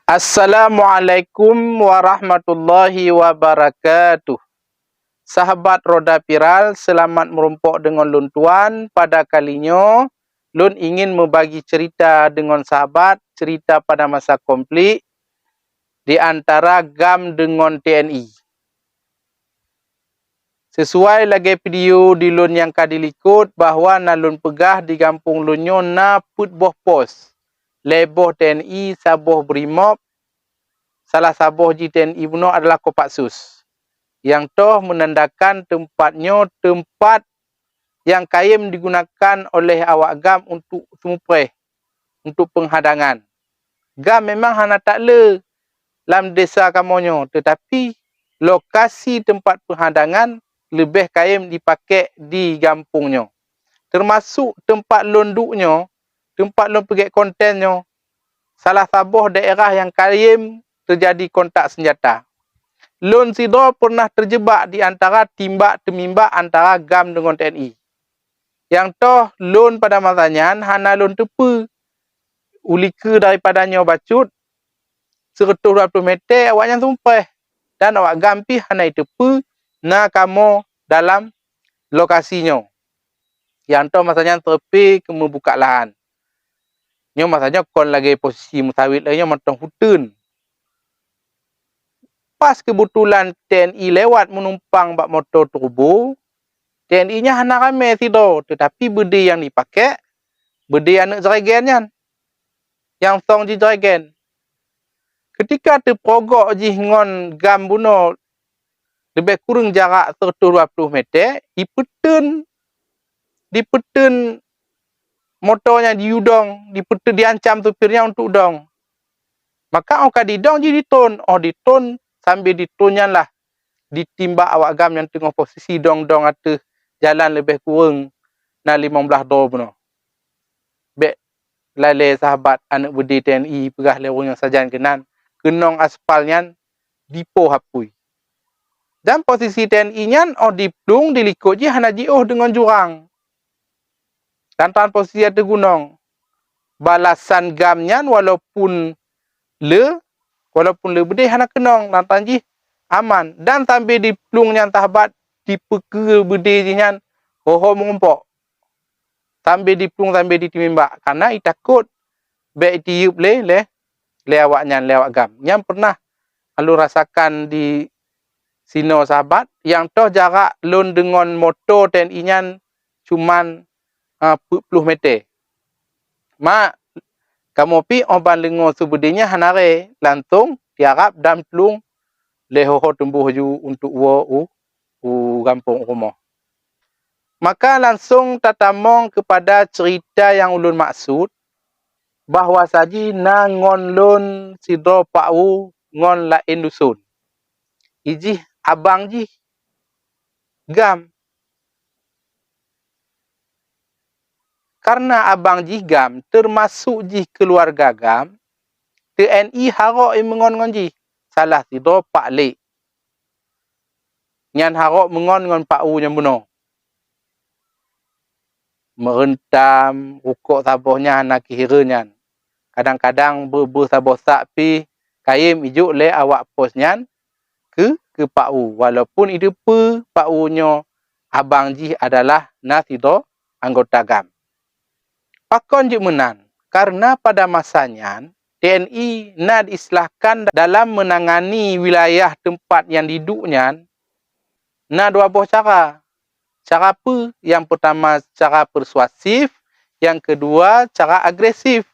Assalamualaikum warahmatullahi wabarakatuh. Sahabat Roda Viral, selamat merumpok dengan Lun Tuan. Pada kalinya, Lun ingin membagi cerita dengan sahabat, cerita pada masa konflik di antara GAM dengan TNI. Sesuai lagi video di Lun yang kadilikut bahawa na Lun pegah di kampung Lunyo na put boh pos. Leboh TNI, saboh Brimob, salah saboh ji TNI buno adalah Kopassus. Yang toh menandakan tempatnya tempat yang kaim digunakan oleh awak GAM untuk sumupreh, untuk penghadangan. GAM memang hana tak le dalam desa kamonyo, tetapi lokasi tempat penghadangan lebih kaim dipakai di kampungnya. Termasuk tempat londuknya, tempat lon pergi kontennya, salah sabuh daerah yang kaim terjadi kontak senjata. Lun Sidro pernah terjebak di antara timbak temimbak antara GAM dengan TNI. Yang toh Lun pada masanya hana Lun tepu ulika daripadanya bacut 120 meter awaknya sumpah. Dan awak GAM pi hana tepu na kamu dalam lokasinya. Yang toh masanya terpi ke membuka lahan. Nyo masanya kon lagi posisi mutawid lainnya matang hutun. Pas kebetulan TNI lewat menumpang bak motor turbo, TNI-nya hana ramai tidur, tetapi bedi yang dipakai, bedi anak jeragen yang song ji jeragen. Ketika terprogok ji ngon GAM buno lebih kurang jarak 120 meter, dipeten motornya diudong, dipeten diancam supirnya untuk udong. Maka orang didong ji diton, diton sambil ditonyan lah ditimbak awak GAM yang tengah posisi dong-dong atas jalan lebih kurang na 15 do benar. Bek lalai sahabat anak budi TNI pegah lewong yang sajan kenan kenong aspalnya dipo hapui. Dan posisi TNI-nya diplung dilikut je hana jioh dengan jurang. Dan tan posisi ada gunung. Balasan GAM-nya walaupun bedi hana kenong lantan ji aman. Dan sambil diplungnya sahabat dipeke bedi jinya hoho mengumpok. Sambil diplung sambil ditimimbak karena takut baik tiup le awaknya le awak GAM. Yang pernah lalu rasakan di sino sahabat yang toh jarak lun dengan motor TNI-nya cuman 10 meter. Mak kamu pi oban lengo subedinya hanare lantung tiarap dan plung lehoho tumbuh ju untuk kampung rumah. Maka langsung tatamong kepada cerita yang ulun maksud bahawa saji na ngon lun Sidro Pau ngon lain dusun. Iji abang ji GAM. Karena abang ji GAM termasuk ji keluarga GAM, TNI harok mengon ji salah Sidro Pak Lek. Nyan harok mengon Pak U yang bunuh. Merentam rukuk sabohnya anak kihiranya. Kadang-kadang saboh-sak pi kaim ijuk le awak posnya ke Pak U. Walaupun itu Pak U-nya abang ji adalah Sidro anggota GAM. Pakon je menan karena pada masanya TNI diistilahkan dalam menangani wilayah tempat yang diduknya dua buah cara. Cara apa? Yang pertama cara persuasif, yang kedua cara agresif.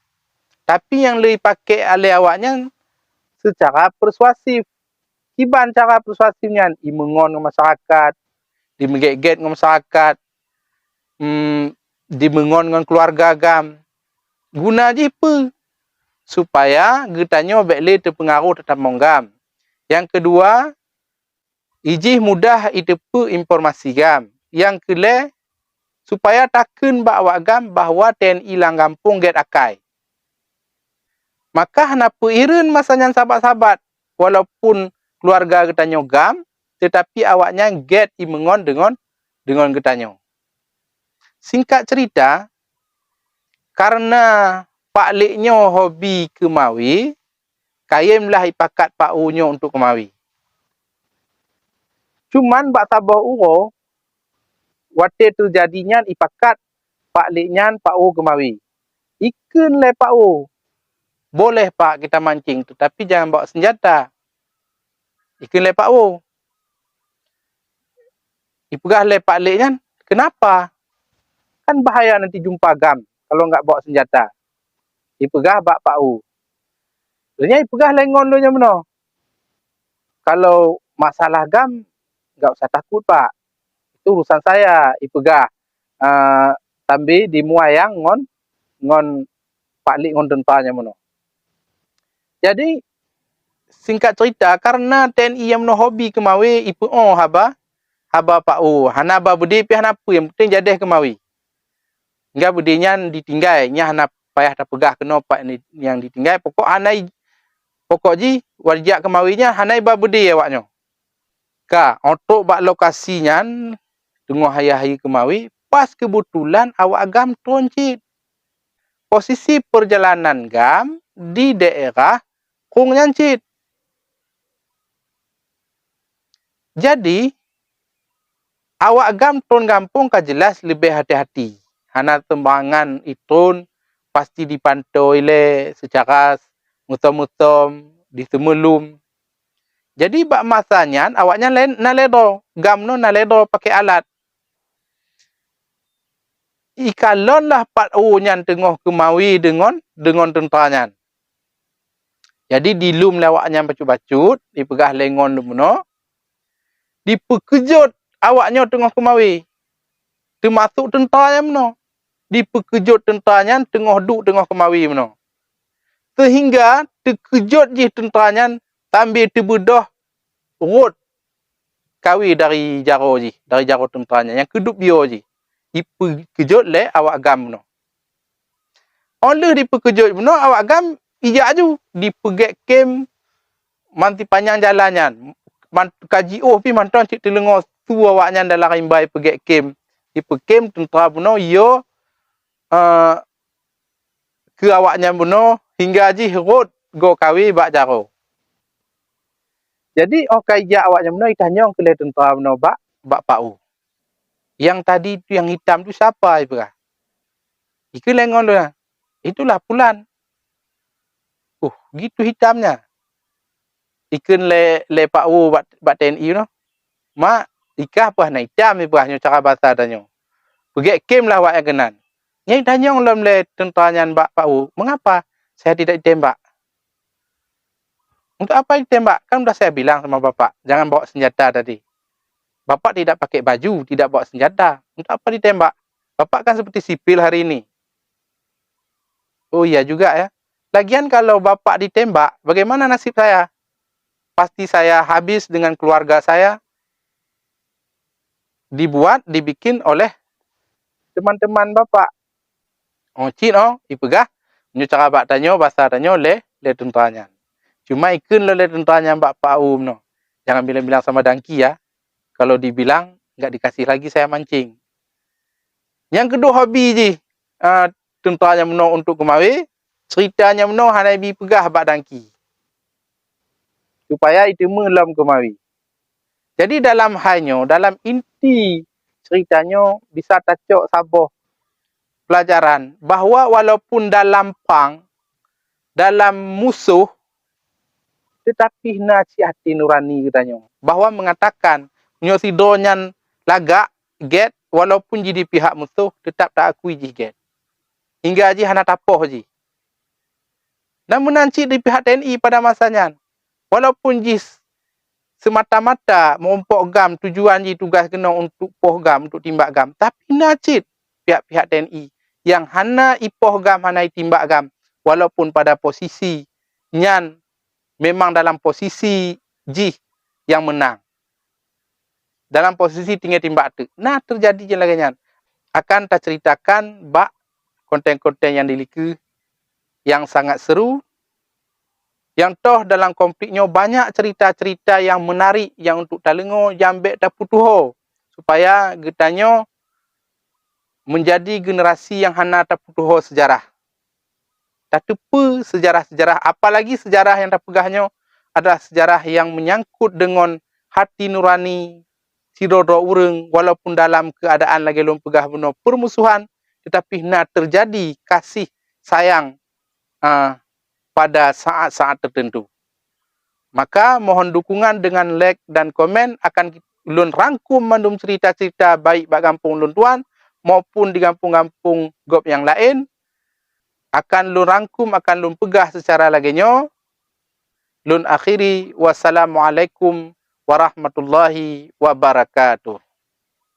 Tapi yang lebih pakai oleh awaknya secara persuasif. Kiban cara persuasifnya, mengon dengan masyarakat, dimeget-get dengan masyarakat, dimengon dengan keluarga GAM. Guna je apa? Supaya getanya bekle terpengaruh tetap GAM. Yang kedua, ijih mudah itepu informasi GAM. Yang kedua, supaya takun awak GAM bahawa TNI lang kampung get akai. Maka kenapa irin masanya sahabat-sahabat walaupun keluarga getanya GAM, tetapi awaknya get imengon dengan getanya. Singkat cerita, karena Pak Leknya hobi kemawi, Kayemlah ipakat Pak Unyo untuk kemawi. Cuman bak tabah uro, wate tu jadinya ipakat Pak Liknyan Pak U kemawi. Ikan le Pak U. Boleh Pak kita mancing, tetapi jangan bawa senjata. Ikan le Pak U. Ipegah le Pak Liknyan, kenapa? Kan bahaya nanti jumpa gam kalau nggak bawa senjata. Ipegah bak Pak U. Sebenarnya ipegah lengon lu meno. Kalau masalah gam, nggak usah takut Pak. Itu urusan saya. Ipegah tambi di muayang ngon Pak Lik ngon tentanya meno. Jadi singkat cerita, karena TNI yang meno hobi kemawi ipu haba Pak U. Hana ba budi pi hana pu yang penting jadeh kemawi. Enggak budinya ditinggai, nya hana payah ta pegah keno Pak ini yang ditinggai. Pokok ji warjak kemawinya hanai ba budi awaknyo. Ka untuk bak lokasinya tengah hari-hari kemawi pas kebetulan awak agam troncit. Posisi perjalanan gam di daerah Kung Nyancit. Jadi awak agam tron gampung ka jelas lebih hati-hati. Hana tembangan itun pasti dipantau ile secara mutom-mutom disemelum. Jadi bak masanya awaknya naledo, gamno naledo pakai alat. Ikalon lah Pak U nyan tengah kemawi dengan tentaranya. Jadi dilum lawaknya bacut-bacut, dipegah lengon lumno, dipekejut awaknya tengah kemawi. Termasuk tentaranya meno. Dipekejut tentaranya tengah duk tengah kemawi meno. Sehingga terkejut je tentaranya tambil terbedah rot kawi dari jaro ji, dari jaro tentaranya yang kedup bio ji. Dipekejut le awak agam meno. Oleh dipekejut meno awak agam ijak ju dipegek kem manti panjang jalannya. Kaji pi mantan cik telengok tu awaknya dalam rimbai pegek kem. Dipekem tentera meno yo ke awaknya meno hingga ji rot go kawi bak jaro. Jadi kaijak awaknya meno itanyong ke tentera meno bak Pak U. Yang tadi tu yang hitam tu siapa ibrah? Iku lengon tu. Itulah Pulan. Gitu hitamnya. Ikan le Pak U bat TNI no. Mak ikah apa na hitam ibrahnya cara bahasa danyo. Pegek kem lah awak yang kenan. Nyai tanyong lem le tentaranya Pak U. Mengapa saya tidak ditembak? Untuk apa ditembak? Kan sudah saya bilang sama Bapak, jangan bawa senjata tadi. Bapak tidak pakai baju, tidak bawa senjata. Untuk apa ditembak? Bapak kan seperti sipil hari ini. Oh iya juga ya. Lagian kalau Bapak ditembak, bagaimana nasib saya? Pasti saya habis dengan keluarga saya. Dibikin oleh teman-teman Bapak. Ipegah. Nyo cara bak tanyo, bahasa tanyo le tentaranya. Cuma ikan le tentaranya Pak U no. Jangan bilang-bilang sama dangki ya. Kalau dibilang nggak dikasih lagi saya mancing. Yang kedua hobi ji tentaranya meno untuk kemawi, ceritanya meno hanai bi pegah bak dangki. Supaya itu melam kemawi. Jadi dalam halnya, dalam inti ceritanya bisa tacok saboh pelajaran bahawa walaupun dalam pang, dalam musuh, tetapi naci hati nurani katanya. Bahawa mengatakan nyo sidonyan lagak get walaupun jadi pihak musuh tetap tak akui ji get. Hingga ji hana tapoh ji. Namun nanti di pihak TNI pada masanya walaupun ji semata-mata mengompok gam tujuan ji tugas kena untuk poh gam untuk timbak gam, tapi nacit pihak-pihak TNI yang hana ipoh gam hana timbak gam walaupun pada posisi nyan memang dalam posisi ji yang menang. Dalam posisi tinggal timbak tu. Nah terjadi je lagi nyan. Akan tak ceritakan bak konten-konten yang diliku yang sangat seru. Yang toh dalam konfliknya banyak cerita-cerita yang menarik yang untuk talengo jambek taputuho supaya getanyo menjadi generasi yang hana taputuho sejarah. tepe sejarah-sejarah, apalagi sejarah yang terpegahnya adalah sejarah yang menyangkut dengan hati nurani sidodo urang, walaupun dalam keadaan lagi lum pegah benar permusuhan, tetapi nak terjadi kasih sayang pada saat-saat tertentu. Maka mohon dukungan dengan like dan komen, akan lun rangkum mandum cerita-cerita baik bak kampung lun tuan maupun di kampung-kampung gop yang lain, akan lun rangkum, akan lun pegah secara laginya. Lun akhiri, wassalamualaikum warahmatullahi wabarakatuh.